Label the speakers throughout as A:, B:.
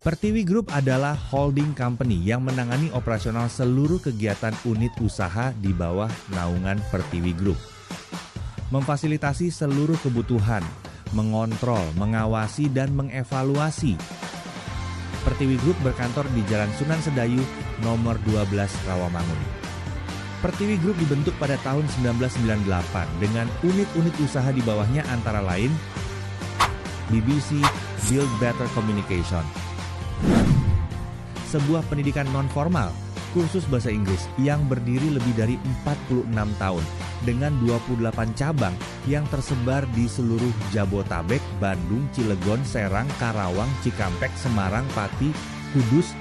A: Pertiwi Group adalah holding company yang menangani operasional seluruh kegiatan unit usaha di bawah naungan Pertiwi Group. Memfasilitasi seluruh kebutuhan, mengontrol, mengawasi, dan mengevaluasi. Pertiwi Group berkantor di Jalan Sunan Sedayu, nomor 12 Rawamangun. Pertiwi Group dibentuk pada tahun 1998 dengan unit-unit usaha di bawahnya antara lain BBC Build Better Communication, sebuah pendidikan non-formal, kursus bahasa Inggris yang berdiri lebih dari 46 tahun dengan 28 cabang yang tersebar di seluruh Jabotabek, Bandung, Cilegon, Serang, Karawang, Cikampek, Semarang, Pati, Kudus.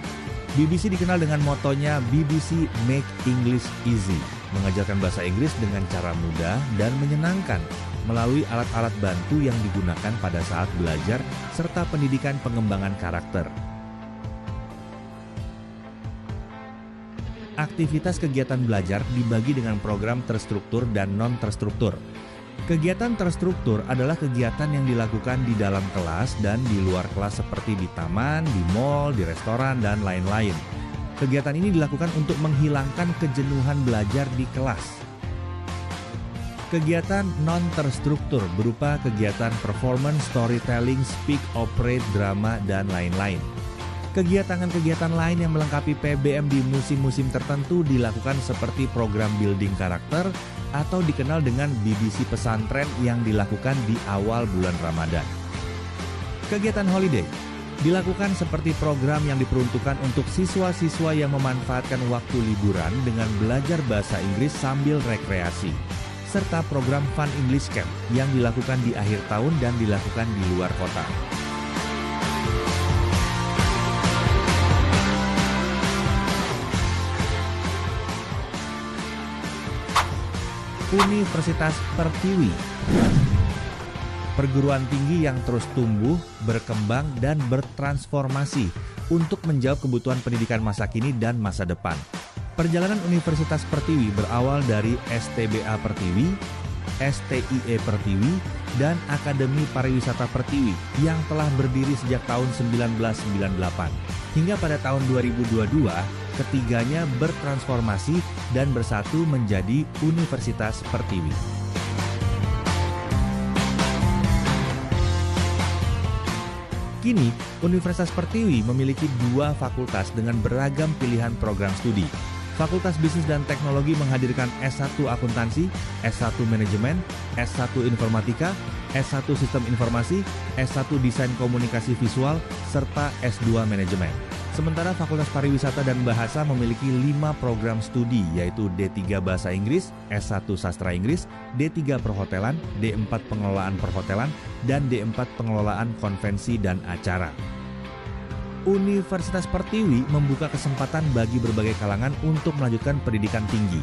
A: BBC dikenal dengan motonya BBC Make English Easy, mengajarkan bahasa Inggris dengan cara mudah dan menyenangkan melalui alat-alat bantu yang digunakan pada saat belajar serta pendidikan pengembangan karakter. Aktivitas kegiatan belajar dibagi dengan program terstruktur dan non-terstruktur. Kegiatan terstruktur adalah kegiatan yang dilakukan di dalam kelas dan di luar kelas seperti di taman, di mal, di restoran, dan lain-lain. Kegiatan ini dilakukan untuk menghilangkan kejenuhan belajar di kelas. Kegiatan non-terstruktur berupa kegiatan performance, storytelling, speak, operate, drama, dan lain-lain. Kegiatan-kegiatan lain yang melengkapi PBM di musim-musim tertentu dilakukan seperti program building karakter atau dikenal dengan BBC Pesantren yang dilakukan di awal bulan Ramadan. Kegiatan holiday dilakukan seperti program yang diperuntukkan untuk siswa-siswa yang memanfaatkan waktu liburan dengan belajar bahasa Inggris sambil rekreasi, serta program Fun English Camp yang dilakukan di akhir tahun dan dilakukan di luar kota. Universitas Pertiwi, perguruan tinggi yang terus tumbuh, berkembang, dan bertransformasi untuk menjawab kebutuhan pendidikan masa kini dan masa depan. Perjalanan Universitas Pertiwi berawal dari STBA Pertiwi, STIE Pertiwi, dan Akademi Pariwisata Pertiwi yang telah berdiri sejak tahun 1998. Hingga pada tahun 2022, ketiganya bertransformasi dan bersatu menjadi Universitas Pertiwi. Kini, Universitas Pertiwi memiliki 2 fakultas dengan beragam pilihan program studi. Fakultas Bisnis dan Teknologi menghadirkan S1 Akuntansi, S1 Manajemen, S1 Informatika, S1 Sistem Informasi, S1 Desain Komunikasi Visual, serta S2 Manajemen. Sementara Fakultas Pariwisata dan Bahasa memiliki 5 program studi, yaitu D3 Bahasa Inggris, S1 Sastra Inggris, D3 Perhotelan, D4 Pengelolaan Perhotelan, dan D4 Pengelolaan Konvensi dan Acara. Universitas Pertiwi membuka kesempatan bagi berbagai kalangan untuk melanjutkan pendidikan tinggi,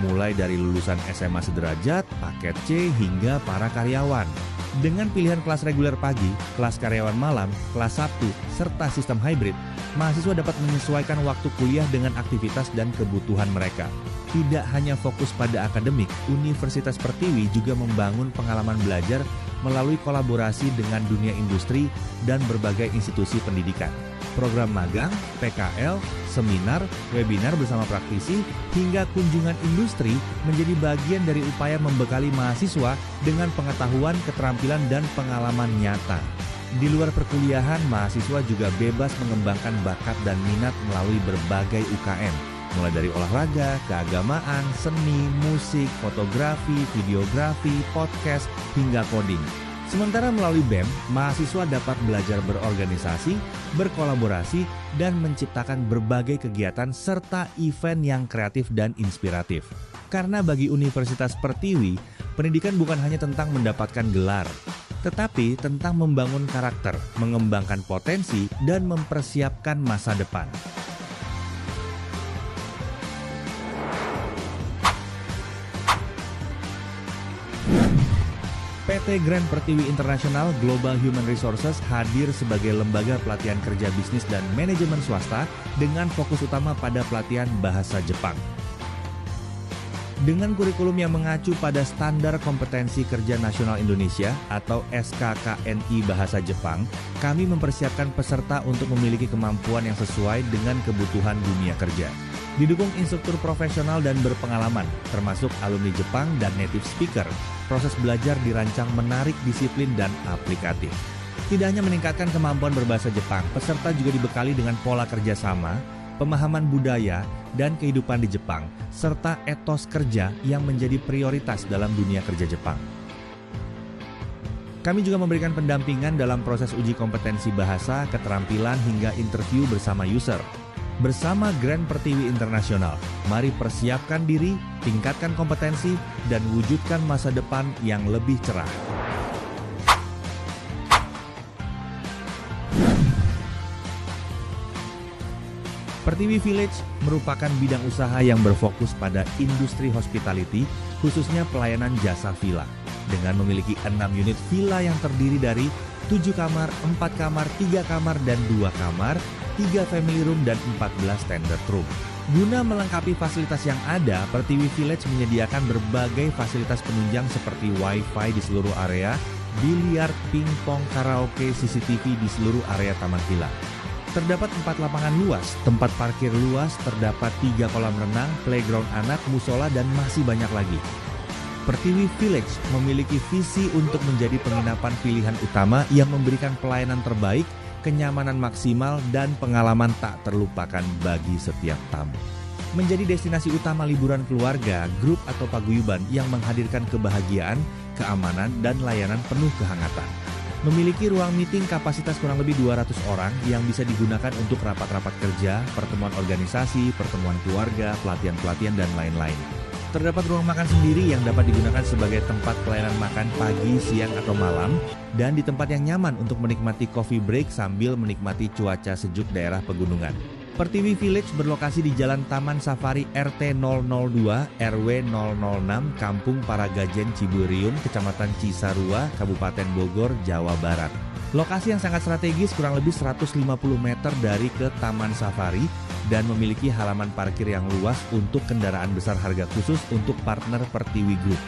A: mulai dari lulusan SMA sederajat, paket C, hingga para karyawan. Dengan pilihan kelas reguler pagi, kelas karyawan malam, kelas Sabtu, serta sistem hybrid, mahasiswa dapat menyesuaikan waktu kuliah dengan aktivitas dan kebutuhan mereka. Tidak hanya fokus pada akademik, Universitas Pertiwi juga membangun pengalaman belajar melalui kolaborasi dengan dunia industri dan berbagai institusi pendidikan. Program magang, PKL, seminar, webinar bersama praktisi, hingga kunjungan industri menjadi bagian dari upaya membekali mahasiswa dengan pengetahuan, keterampilan, dan pengalaman nyata. Di luar perkuliahan, mahasiswa juga bebas mengembangkan bakat dan minat melalui berbagai UKM, mulai dari olahraga, keagamaan, seni, musik, fotografi, videografi, podcast, hingga coding. Sementara melalui BEM, mahasiswa dapat belajar berorganisasi, berkolaborasi, dan menciptakan berbagai kegiatan serta event yang kreatif dan inspiratif. Karena bagi Universitas Pertiwi, pendidikan bukan hanya tentang mendapatkan gelar, tetapi tentang membangun karakter, mengembangkan potensi, dan mempersiapkan masa depan. PT Grand Pertiwi International Global Human Resources hadir sebagai lembaga pelatihan kerja bisnis dan manajemen swasta dengan fokus utama pada pelatihan bahasa Jepang. Dengan kurikulum yang mengacu pada Standar Kompetensi Kerja Nasional Indonesia atau SKKNI Bahasa Jepang, kami mempersiapkan peserta untuk memiliki kemampuan yang sesuai dengan kebutuhan dunia kerja. Didukung instruktur profesional dan berpengalaman, termasuk alumni Jepang dan native speaker, proses belajar dirancang menarik, disiplin, dan aplikatif. Tidak hanya meningkatkan kemampuan berbahasa Jepang, peserta juga dibekali dengan pola kerjasama, pemahaman budaya, dan kehidupan di Jepang, serta etos kerja yang menjadi prioritas dalam dunia kerja Jepang. Kami juga memberikan pendampingan dalam proses uji kompetensi bahasa, keterampilan, hingga interview bersama user. Bersama Grand Pertiwi Internasional, mari persiapkan diri, tingkatkan kompetensi, dan wujudkan masa depan yang lebih cerah. Pertiwi Village merupakan bidang usaha yang berfokus pada industri hospitality, khususnya pelayanan jasa villa. Dengan memiliki 6 unit villa yang terdiri dari 7 kamar, 4 kamar, 3 kamar, dan 2 kamar, 3 family room, dan 14 standard room. Guna melengkapi fasilitas yang ada, Pertiwi Village menyediakan berbagai fasilitas penunjang seperti Wi-Fi di seluruh area, biliar, pingpong, karaoke, CCTV di seluruh area taman villa. Terdapat 4 lapangan luas, tempat parkir luas, terdapat 3 kolam renang, playground anak, musola, dan masih banyak lagi. Pertiwi Village memiliki visi untuk menjadi penginapan pilihan utama yang memberikan pelayanan terbaik, kenyamanan maksimal, dan pengalaman tak terlupakan bagi setiap tamu. Menjadi destinasi utama liburan keluarga, grup, atau paguyuban yang menghadirkan kebahagiaan, keamanan, dan layanan penuh kehangatan. Memiliki ruang meeting kapasitas kurang lebih 200 orang yang bisa digunakan untuk rapat-rapat kerja, pertemuan organisasi, pertemuan keluarga, pelatihan-pelatihan, dan lain-lain. Terdapat ruang makan sendiri yang dapat digunakan sebagai tempat pelayanan makan pagi, siang, atau malam, dan di tempat yang nyaman untuk menikmati coffee break sambil menikmati cuaca sejuk daerah pegunungan. Pertiwi Village berlokasi di Jalan Taman Safari RT 002 RW 006 Kampung Paragajen Ciburium, Kecamatan Cisarua, Kabupaten Bogor, Jawa Barat. Lokasi yang sangat strategis, kurang lebih 150 meter dari ke Taman Safari, dan memiliki halaman parkir yang luas untuk kendaraan besar harga khusus untuk partner Pertiwi Group.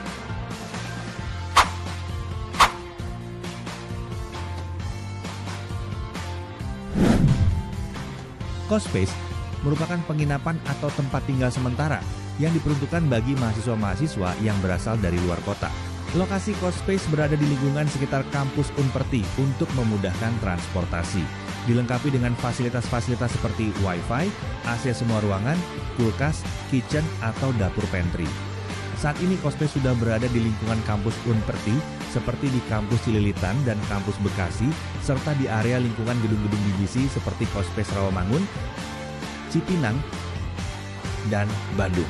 A: CoSpace merupakan penginapan atau tempat tinggal sementara yang diperuntukkan bagi mahasiswa-mahasiswa yang berasal dari luar kota. Lokasi CoSpace berada di lingkungan sekitar kampus Unperti untuk memudahkan transportasi. Dilengkapi dengan fasilitas-fasilitas seperti Wi-Fi, AC semua ruangan, kulkas, kitchen, atau dapur pantry. Saat ini CoSpace sudah berada di lingkungan kampus Unperti seperti di kampus Cililitan dan kampus Bekasi, serta di area lingkungan gedung-gedung divisi seperti CoSpace Rawamangun, Cipinang, dan Bandung.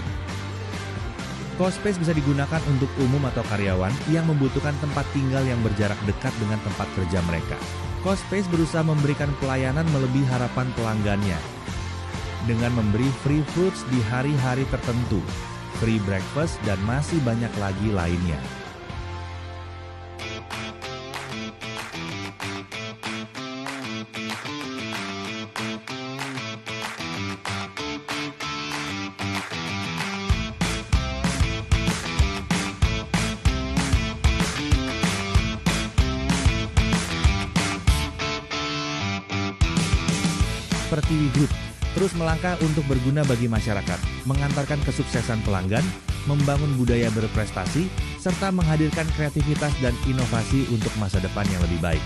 A: CoSpace bisa digunakan untuk umum atau karyawan yang membutuhkan tempat tinggal yang berjarak dekat dengan tempat kerja mereka. CoSpace berusaha memberikan pelayanan melebihi harapan pelanggannya dengan memberi free fruits di hari-hari tertentu, free breakfast, dan masih banyak lagi lainnya. Pertiwi Group terus melangkah untuk berguna bagi masyarakat, mengantarkan kesuksesan pelanggan, membangun budaya berprestasi, serta menghadirkan kreativitas dan inovasi untuk masa depan yang lebih baik.